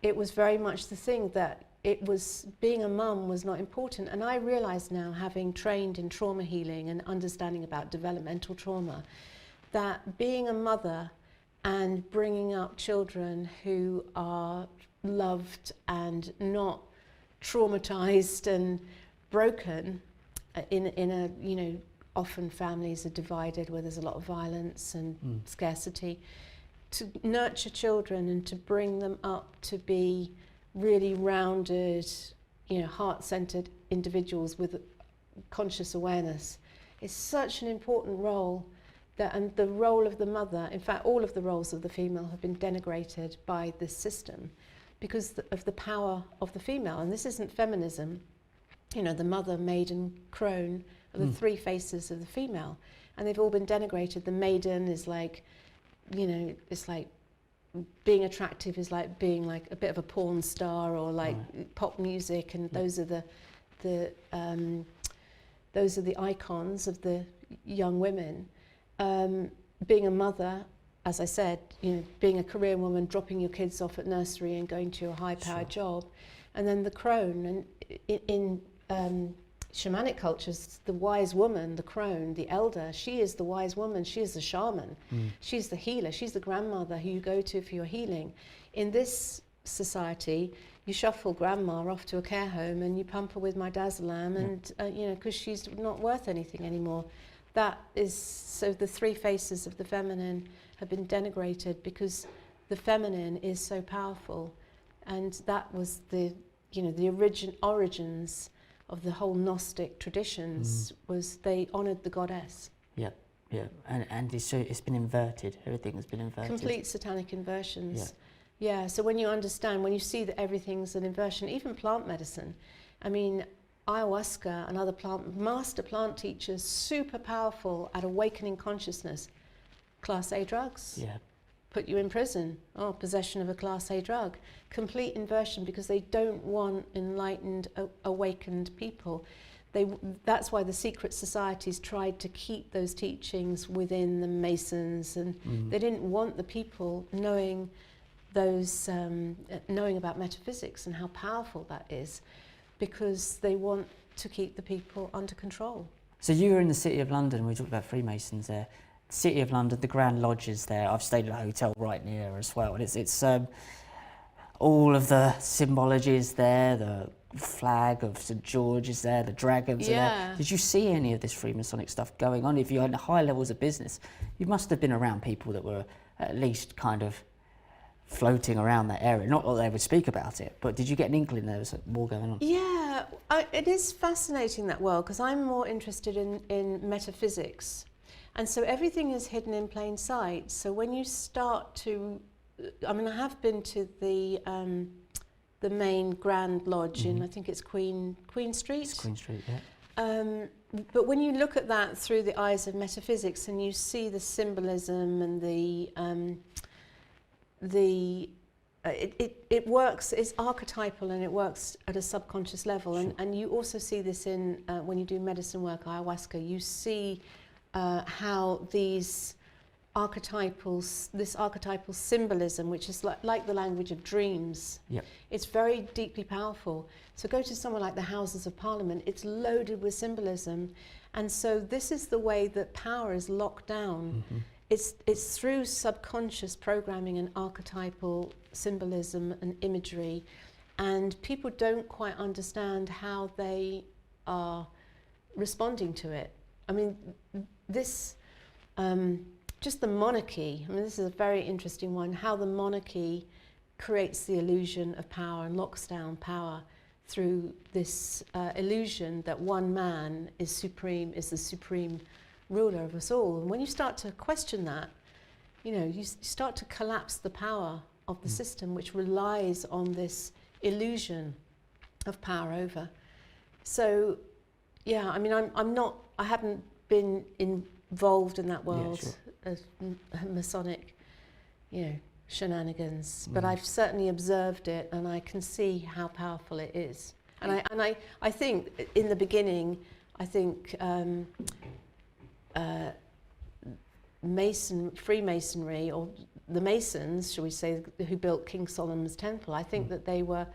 it was very much the thing that it was, being a mum was not important. And I realise now, having trained in trauma healing and understanding about developmental trauma, that being a mother and bringing up children who are loved and not traumatised and broken, in a, you know, often families are divided where there's a lot of violence and scarcity, to nurture children and to bring them up to be really rounded, you know, heart-centered individuals with conscious awareness is such an important role. And the role of the mother, in fact, all of the roles of the female have been denigrated by this system because of the power of the female. And this isn't feminism. You know, the mother, maiden, crone are the three faces of the female, and they've all been denigrated. The maiden is like, you know, it's like being attractive is like being like a bit of a porn star or like pop music, and those are the icons of the young women. Being a mother, as I said, you know, being a career woman, dropping your kids off at nursery and going to a high-powered job, and then the crone. And in shamanic cultures, the wise woman, the crone, the elder, she is the wise woman, she is the shaman, she's the healer, she's the grandmother who you go to for your healing. In this society, you shuffle grandma off to a care home and you pump her with midazolam, and you know, because she's not worth anything anymore. That is, so the three faces of the feminine have been denigrated because the feminine is so powerful, and that was the, you know, the origins of the whole Gnostic traditions, was they honoured the goddess. Yeah, and it's been inverted. Everything has been inverted. Complete satanic inversions. Yeah, so when you understand, when you see that everything's an inversion, even plant medicine, I mean, ayahuasca and other master plant teachers, super powerful at awakening consciousness. Class A drugs. Yeah. Put you in prison. Oh, possession of a Class A drug. Complete inversion, because they don't want enlightened, awakened people. That's why the secret societies tried to keep those teachings within the Masons, and they didn't want the people knowing those, knowing about metaphysics and how powerful that is, because they want to keep the people under control. So you were in the City of London. We talked about Freemasons there. City of London, the Grand Lodges there. I've stayed at a hotel right near as well, and it's all of the symbology is there. The flag of St George is there. The dragons are there. Did you see any of this Freemasonic stuff going on? If you had high levels of business, you must have been around people that were at least kind of floating around that area. Not that they would speak about it, but did you get an inkling there was more going on? Yeah, it is fascinating, that world, because I'm more interested in metaphysics. And so everything is hidden in plain sight. So when you start to, I mean, I have been to the main Grand Lodge in, I think it's Queen Street. It's Queen Street, yeah. But when you look at that through the eyes of metaphysics, and you see the symbolism and it works, it's archetypal, and it works at a subconscious level. Sure. And you also see this in when you do medicine work, ayahuasca. You see how this archetypal symbolism, which is like the language of dreams, it's very deeply powerful. So go to somewhere like the Houses of Parliament, it's loaded with symbolism. And so this is the way that power is locked down. It's through subconscious programming and archetypal symbolism and imagery, and people don't quite understand how they are responding to it. I mean, this, just the monarchy, I mean, this is a very interesting one, how the monarchy creates the illusion of power and locks down power through this illusion that one man is supreme, is the supreme ruler of us all. And when you start to question that, you know, you start to collapse the power of the system, which relies on this illusion of power over. So, yeah, I mean, I haven't been involved in that world as Masonic, you know, shenanigans, but I've certainly observed it, and I can see how powerful it is. And I think in the beginning, I think Freemasonry, or the Masons, shall we say, who built King Solomon's Temple, I think that they were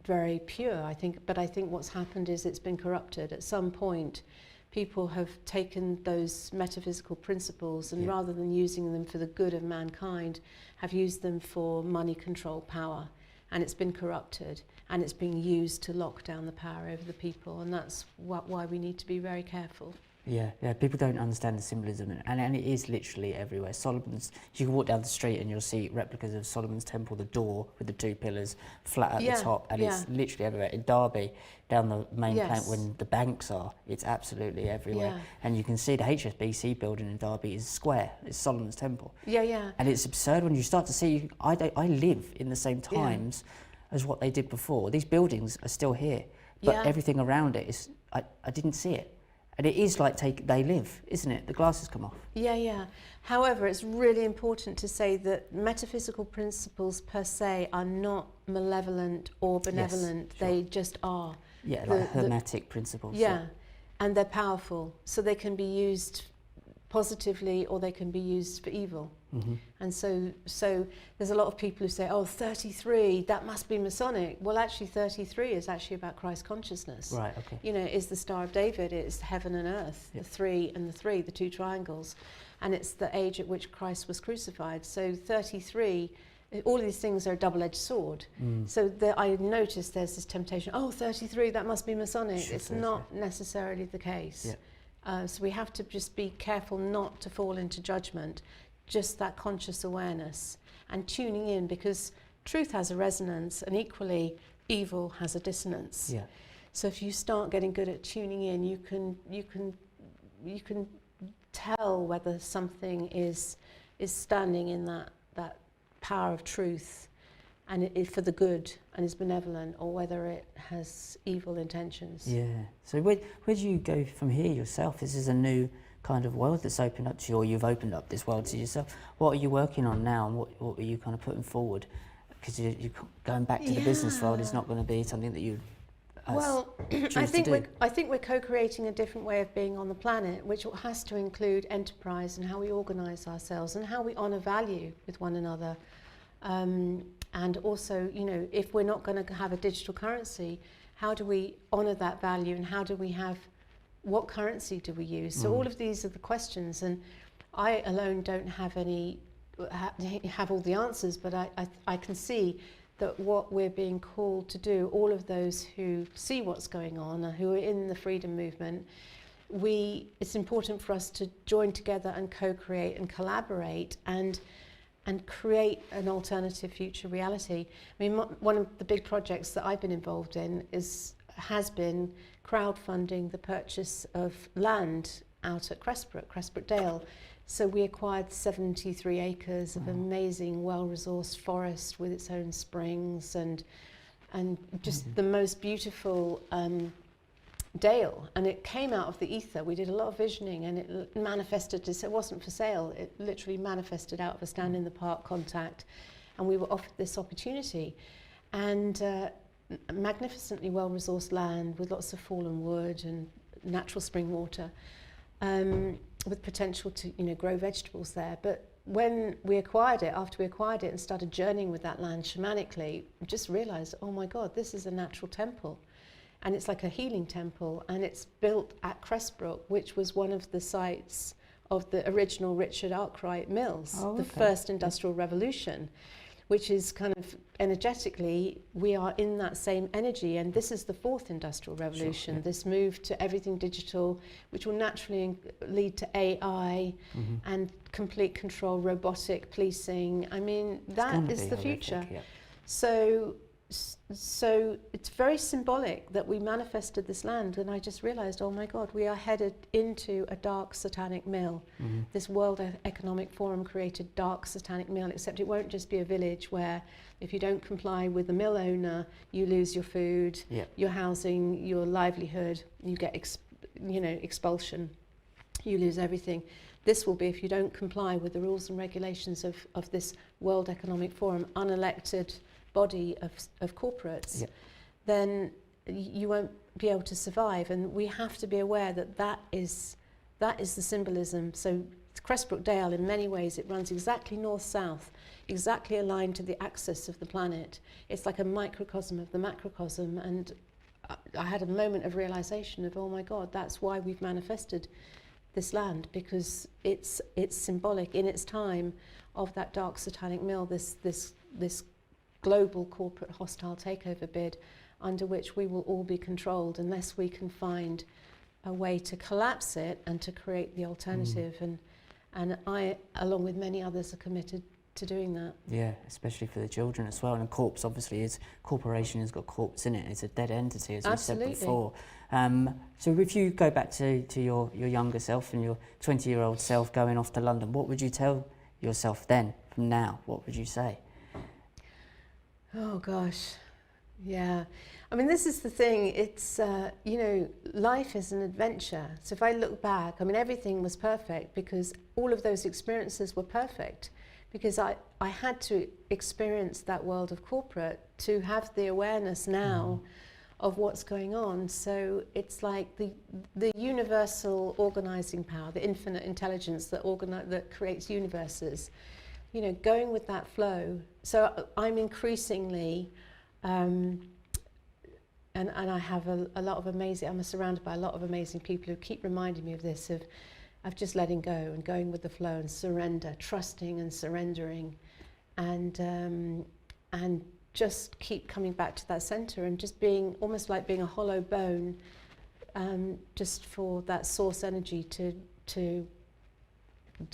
very pure. But I think what's happened is it's been corrupted. At some point, people have taken those metaphysical principles, and rather than using them for the good of mankind, have used them for money, control, power, and it's been corrupted, and it's being used to lock down the power over the people, and that's why we need to be very careful. Yeah, people don't understand the symbolism, and it is literally everywhere. You can walk down the street and you'll see replicas of Solomon's Temple, the door with the two pillars flat at the top, and it's literally everywhere. In Derby, down the main plant when the banks are, it's absolutely everywhere. And you can see the HSBC building in Derby is square, it's Solomon's Temple. And it's absurd when you start to see, I live in the same times as what they did before. These buildings are still here, but everything around it is, I didn't see it. And it is like they live, isn't it? The glasses come off. Yeah. However, it's really important to say that metaphysical principles per se are not malevolent or benevolent. Yes, sure. They just are. Yeah, like hermetic principles. Yeah, and they're powerful. So they can be used positively or they can be used for evil. And so there's a lot of people who say, oh, 33, that must be Masonic. Well, actually 33 is actually about Christ consciousness. Right, okay. You know, it's the Star of David, it's heaven and earth, the three and the three, the two triangles. And it's the age at which Christ was crucified. So 33, all of these things are a double-edged sword. So I noticed there's this temptation, oh, 33, that must be Masonic. It's not necessarily the case. So we have to just be careful not to fall into judgment, just that conscious awareness and tuning in, because truth has a resonance and equally evil has a dissonance. So if you start getting good at tuning in, you can tell whether something is standing in that power of truth, and it is for the good and is benevolent, or whether it has evil intentions. Yeah. So where do you go from here yourself? This is a new kind of world that's opened up to you, or you've opened up this world to yourself. What are you working on now, and what are you kind of putting forward? Because you going back to the business world is not going to be something that you I think we're co-creating a different way of being on the planet, which has to include enterprise and how we organise ourselves and how we honour value with one another. And also, you know, if we're not going to have a digital currency, how do we honour that value, and how do we have, what currency do we use? So all of these are the questions, and I alone don't have all the answers, but I can see that what we're being called to do, all of those who see what's going on and who are in the freedom movement, it's important for us to join together and co-create and collaborate and create an alternative future reality. I mean, one of the big projects that I've been involved in has been crowdfunding the purchase of land out at Cressbrook Dale. So we acquired 73 acres of amazing, well-resourced forest with its own springs and just the most beautiful dale. And it came out of the ether. We did a lot of visioning, and it manifested. It wasn't for sale. It literally manifested out of a stand in the park contact, and we were offered this opportunity. And magnificently well-resourced land with lots of fallen wood and natural spring water. With potential to, you know, grow vegetables there. But when we acquired it, after we acquired it and started journeying with that land shamanically, we just realised, oh my God, this is a natural temple. And it's like a healing temple, and it's built at Cressbrook, which was one of the sites of the original Richard Arkwright mills, the first industrial revolution, which is kind of energetically, we are in that same energy. And this is the fourth industrial revolution, this move to everything digital, which will naturally lead to AI and complete control, robotic policing. I mean, that is the future. So it's very symbolic that we manifested this land, and I just realised, oh my God, we are headed into a dark satanic mill. This World Economic Forum created dark satanic mill, except it won't just be a village where if you don't comply with the mill owner, you lose your food, your housing, your livelihood, you get expulsion, you lose everything. This will be if you don't comply with the rules and regulations of this World Economic Forum, unelected body of corporates, then you won't be able to survive. And we have to be aware that that is the symbolism. So Cressbrook Dale, in many ways, it runs exactly north-south, exactly aligned to the axis of the planet. It's like a microcosm of the macrocosm. And I had a moment of realization of, oh my God, that's why we've manifested this land, because it's symbolic in its time of that dark satanic mill, this global corporate hostile takeover bid under which we will all be controlled unless we can find a way to collapse it and to create the alternative. And I, along with many others, are committed to doing that. Yeah, especially for the children as well. And corpse, obviously, corporation has got corpse in it. It's a dead entity, as we said before. So if you go back to your younger self and your 20-year-old self going off to London, what would you tell yourself then, from now? What would you say? Oh gosh, yeah. I mean, this is the thing. It's, you know, life is an adventure. So if I look back, I mean, everything was perfect because all of those experiences were perfect, because I had to experience that world of corporate to have the awareness now of what's going on. So it's like the universal organizing power, the infinite intelligence that creates universes, you know, going with that flow. So I'm increasingly, and I have a lot of amazing, I'm surrounded by a lot of amazing people who keep reminding me of this, of just letting go and going with the flow and surrender, trusting and surrendering, and just keep coming back to that center and just being almost like being a hollow bone, just for that source energy to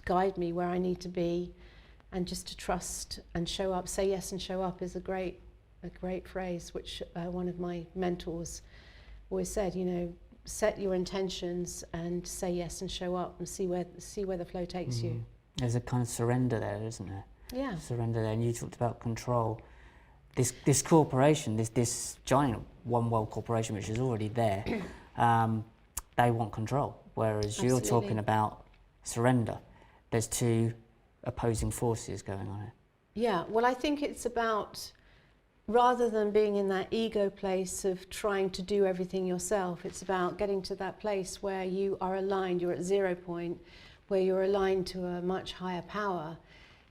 guide me where I need to be, and just to trust and show up. Say yes and show up is a great phrase, which one of my mentors always said, you know, set your intentions and say yes and show up and see where the flow takes you. There's a kind of surrender there, isn't there? Yeah. Surrender there. And you talked about control. this corporation, this giant one world corporation, which is already there, they want control. Whereas you're talking about surrender. There's two opposing forces going on here. Yeah, well, I think it's about, rather than being in that ego place of trying to do everything yourself, it's about getting to that place where you are aligned, you're at 0 point, where you're aligned to a much higher power,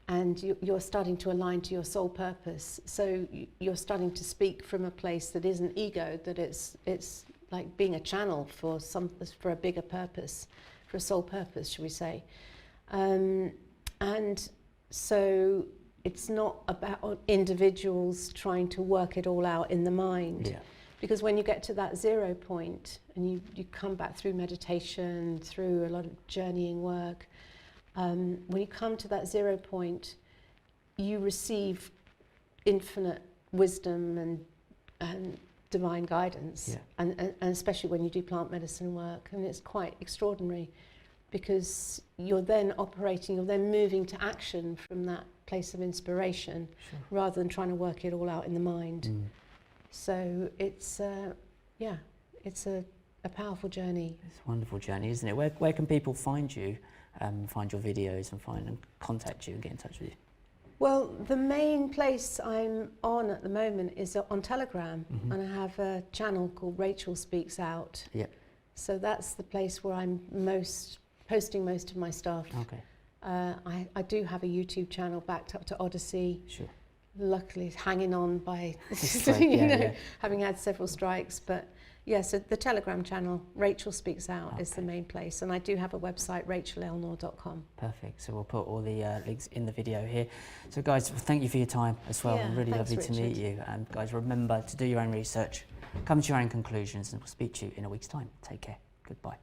and you're starting to align to your soul purpose. So you're starting to speak from a place that isn't ego, that it's like being a channel for a bigger purpose, for a soul purpose, should we say. And so it's not about individuals trying to work it all out in the mind. Yeah. Because when you get to that 0 point and you come back through meditation, through a lot of journeying work, when you come to that 0 point, you receive infinite wisdom and divine guidance, and especially when you do plant medicine work, and it's quite extraordinary because you're then operating, you're then moving to action from that place of inspiration, rather than trying to work it all out in the mind. So it's it's a powerful journey. It's a wonderful journey, isn't it? Where can people find you, find your videos, and contact you and get in touch with you? Well, the main place I'm on at the moment is on Telegram, and I have a channel called Rachel Speaks Out. Yeah. So that's the place where I'm posting most of my stuff. Okay. I do have a YouTube channel backed up to Odyssey. Sure. Luckily, it's hanging on by Yeah. having had several strikes. But yeah, so the Telegram channel, Rachel Speaks Out, is the main place. And I do have a website, rachelelnaugh.com. Perfect. So we'll put all the links in the video here. So guys, thank you for your time as well. Yeah, really thanks, lovely to meet you. And guys, remember to do your own research, come to your own conclusions, and we'll speak to you in a week's time. Take care. Goodbye.